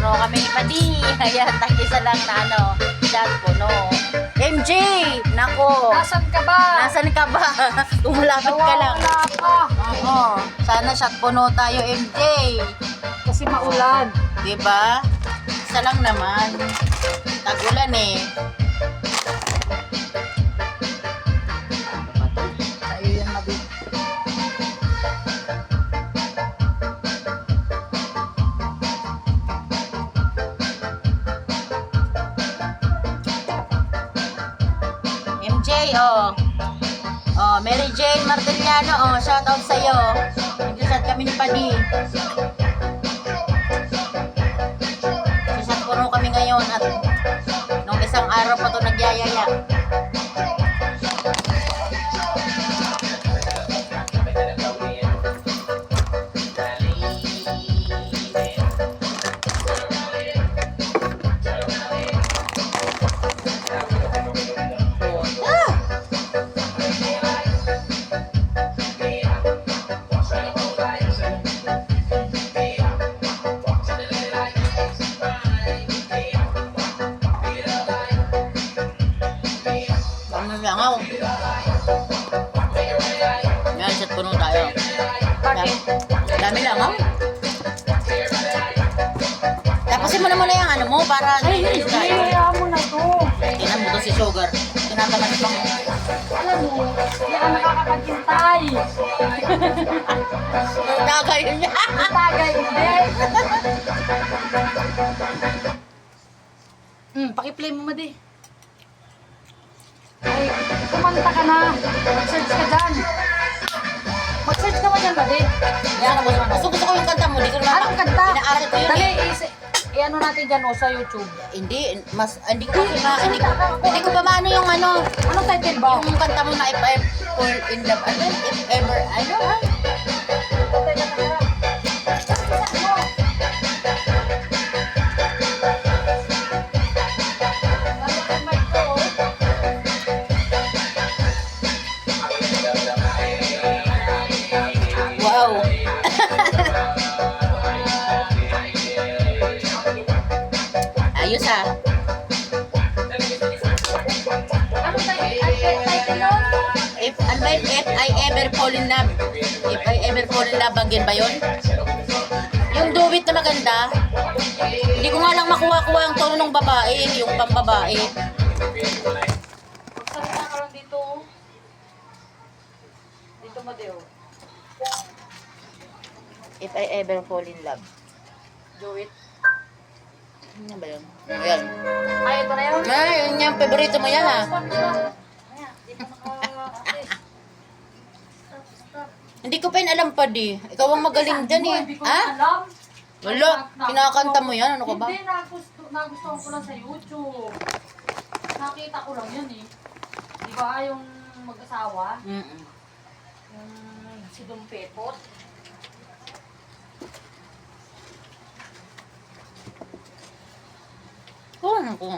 puno kami ni Padi. Ayan, tag-isa lang na ano, shot puno. MJ! Nako! Nasaan ka ba? Nasaan ka ba? Tumulapit ka lang. Nawawala ka. Oo. Sana shot puno tayo, MJ. Kasi maulan. Diba? Isa lang naman. Tag-ulan eh. Sa'yo yan, Mabi. MJ, oh. Oh, Mary Jane Martiliano, oh, shout out sa'yo. Nag-shot kami ni Padi. Shot puno kami ngayon at nung isang araw pa to nagyayaya. Langaw. Yan, shot puno tayo. Bakit? Dami langaw. Tapusin mo naman na yung ano mo para Ay, hinihaya mo na to. Tinan mo to si Sugar. Tinataman pa mo. Alam mo, hindi ka nakakapaghintay. Tagay niya. Tagay, hindi. Pakiplay mo, Madi. Ay, kumanta ka na. Mag-search ka dyan. Mag-search ka mo dyan, Madi. Yan, gusto ko yung kanta mo. Di ko naman. Anong kanta? Inaaral ko yun. Dali, i-ano natin dyan o sa YouTube. Hindi, hindi ko hindi ko pa maano yung ano, Anong title ba? yung kanta mo na if I fall in love, ano, if ever, ano, ha? Wow. Ayos ah. Anong title nun? If I ever fall in love. If I ever fall in love again ba yun? Yung do it na maganda. Hindi ko nga lang makuha-kuha ang tono ng babae, yung pambabae. Magsalita ka lang dito. Dito, Madeo. If I ever fall in love. Do it. Ano ba yun? Ayan. Ay, ito na yun. Ay, yun yung paborito mo yan ah. Stop, stop. Ayan, di pa naka-assist. Stop, stop. Hindi ko pa yun alam pa di. Ikaw ang magaling dyan eh. Hindi ko Ha? na alam. Wala, kinakanta mo yan. Ano ka ba? Hindi, nagustuhan ko lang sa YouTube. Nakita ko lang yun eh. Di ba yung mag-asawa? Mm-mm. Yung si Dom Pepot. Oh, ano ko.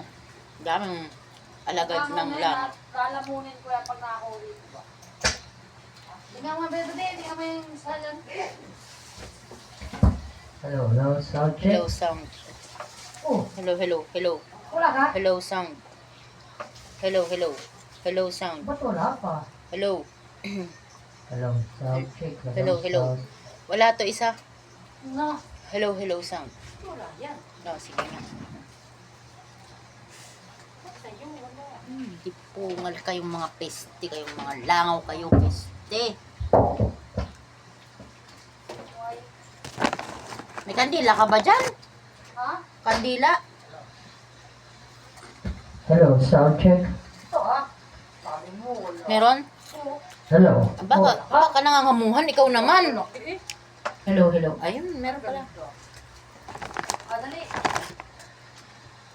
Daming alagad ng lang. Lalamunin ko yan pag nakakauwi ko ba. Tingnan mo, bebe, tingnan mo yung salad. Hello, hello, sound check. Hello sound. Oh, Hello, hello, hello. Wala ka? Hello sound. Hello, hello. Hello sound. ba't wala pa? Hello. Hello, sound check. Hello, hello. sound. Wala to isa. No. Hello, hello sound. Wala yan. No, sige na. Sa'yo, wala. Hindi po ngal kayong mga peste, kayong mga langaw kayo, peste. May kandila ka ba dyan? Ha? Kandila? Hello, sound check. Ito ah. Sabi mo, wala. Meron? Oo. Hello. Baka nangangamuhan, ikaw naman. Eh, Hello, hello. Ayun, meron pala. dali.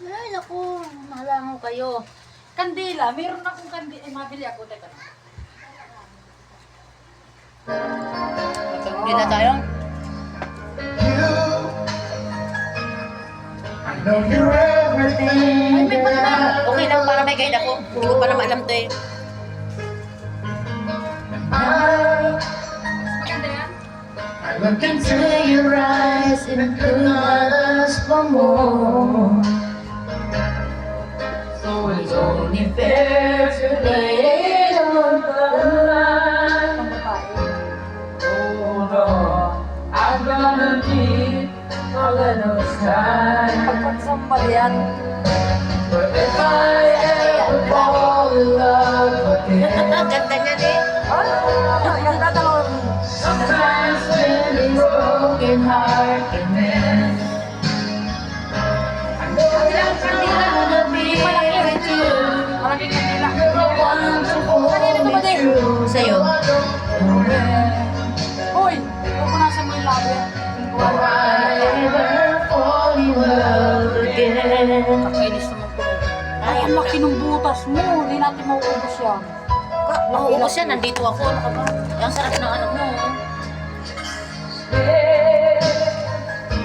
Ay, naku, malangaw kayo. Kandila, meron akong kandila. Eh, mabili ako. Teka na. Hindi na tayo. I know you're everything that Okay lang para may guide ako. Hindi ko pa naman alam to eh. Maganda yan? I Look into your eyes and could not ask for more. So it's only fair to lay it on the line. Hold on, I'm gonna need a little time. Pagpagsambal yan. But if I ever fall in love again, Ganda niya eh. Ganda talaga. sometimes when this broken heart can mend, I know that I'm gonna be with you. Malaking kanila. You're the one to hold me true. Sa'yo. Hoy! Pupunasan mo yung labi. Will I ever fall in love again? Nakainis naman po. Ay, Ay, ang laki ng butas mo. Hindi natin mauubos yan. Mauubos yan, nandito ako. Ano ka ba? Ang sarap ng ano mo.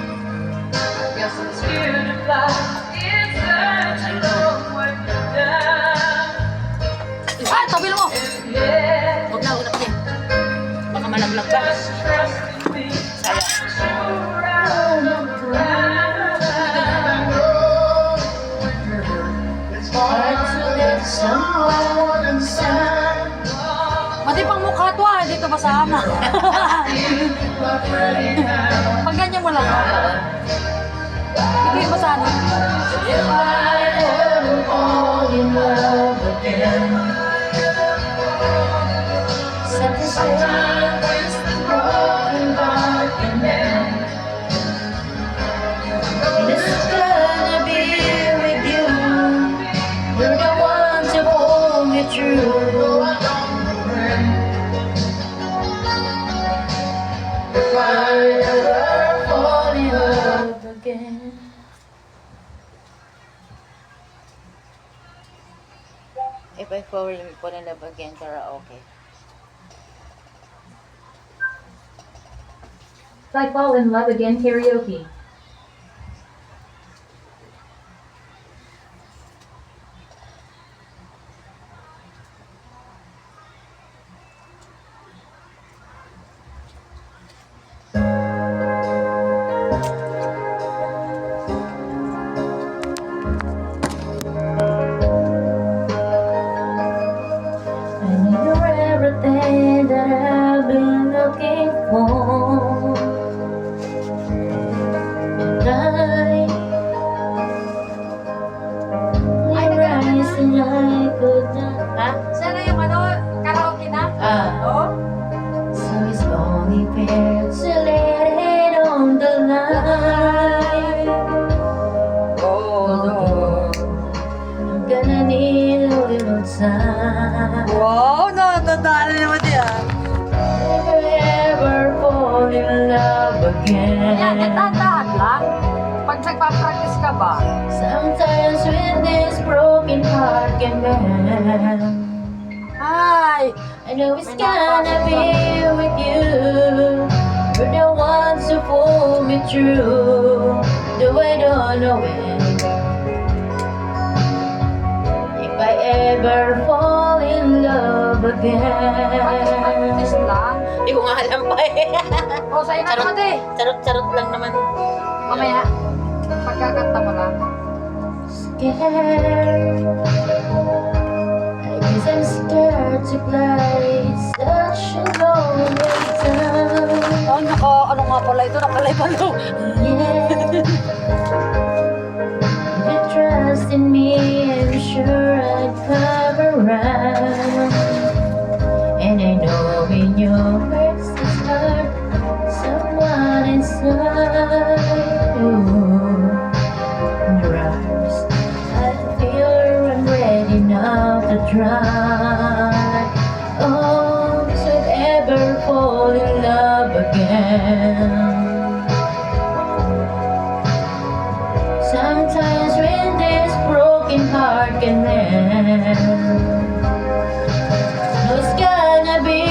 Guess it's here to fly. It's time to know what you've done. Ay, tabi mo! Yeah, Huwag na, din. Baka malaglag ka. trust me. Sayang. Sure I'll look around. It's hard to let someone inside. Mati pang mukha to ah, dito basahan na. Pag ganyan mo lang. Hindi basahan na. If I ever fall in love again, sometimes the broken heart can mend. And it's gonna be with you. You're the one to hold me true. If I ever fall in love again. If I fall in love again, karaoke. If I fall in love again, karaoke. I knew you're everything that I've been looking for. And I rise and I could not. Sana yung ano, karaoke na? Oh? So it's only fair to let it on the line. Although I'm gonna need a little time. Wow, natandaan na naman yan. Never ever fall in love Yan, again. tandaan lang. Pag nagpa-practice ka ba? Sometimes when this broken heart can mend, Ay! I know it's gonna be with you. You're the ones who pull me through. Though I don't know when. If I ever fall in love Practice again. lang. Hindi ko nga alam pa eh. O, sa'yo na naman eh. Charot-charot lang naman. Mamaya, pagkakanta mo lang. Scared. I guess I'm scared to play such a long time. Ay, ano nga pala ito? Nakalive ano? Yeah. If you trust in me, I'm sure I'd come around. And I know in your heart's heart, someone inside. Ooh, in your arms, I feel I'm ready now to try. Oh, so if ever fall in love again. Sometimes when this broken heart can mend, who's gonna be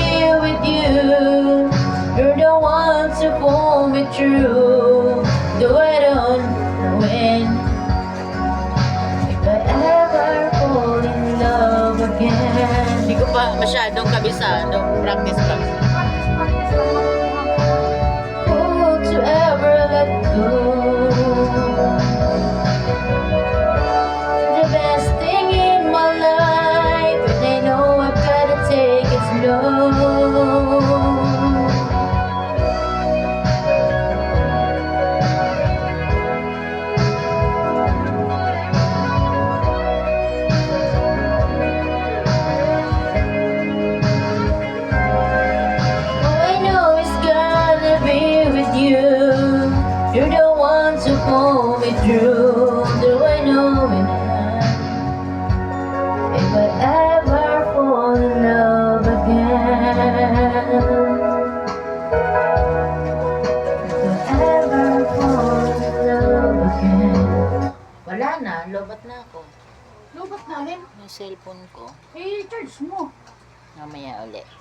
with you? You're the one to pull me through. Though I don't know when. If I ever fall in love again. Hindi ko pa masyadong kabisado. Practice lang. Practice lang. cellphone ko. Eh, charge mo. Mamaya ulit.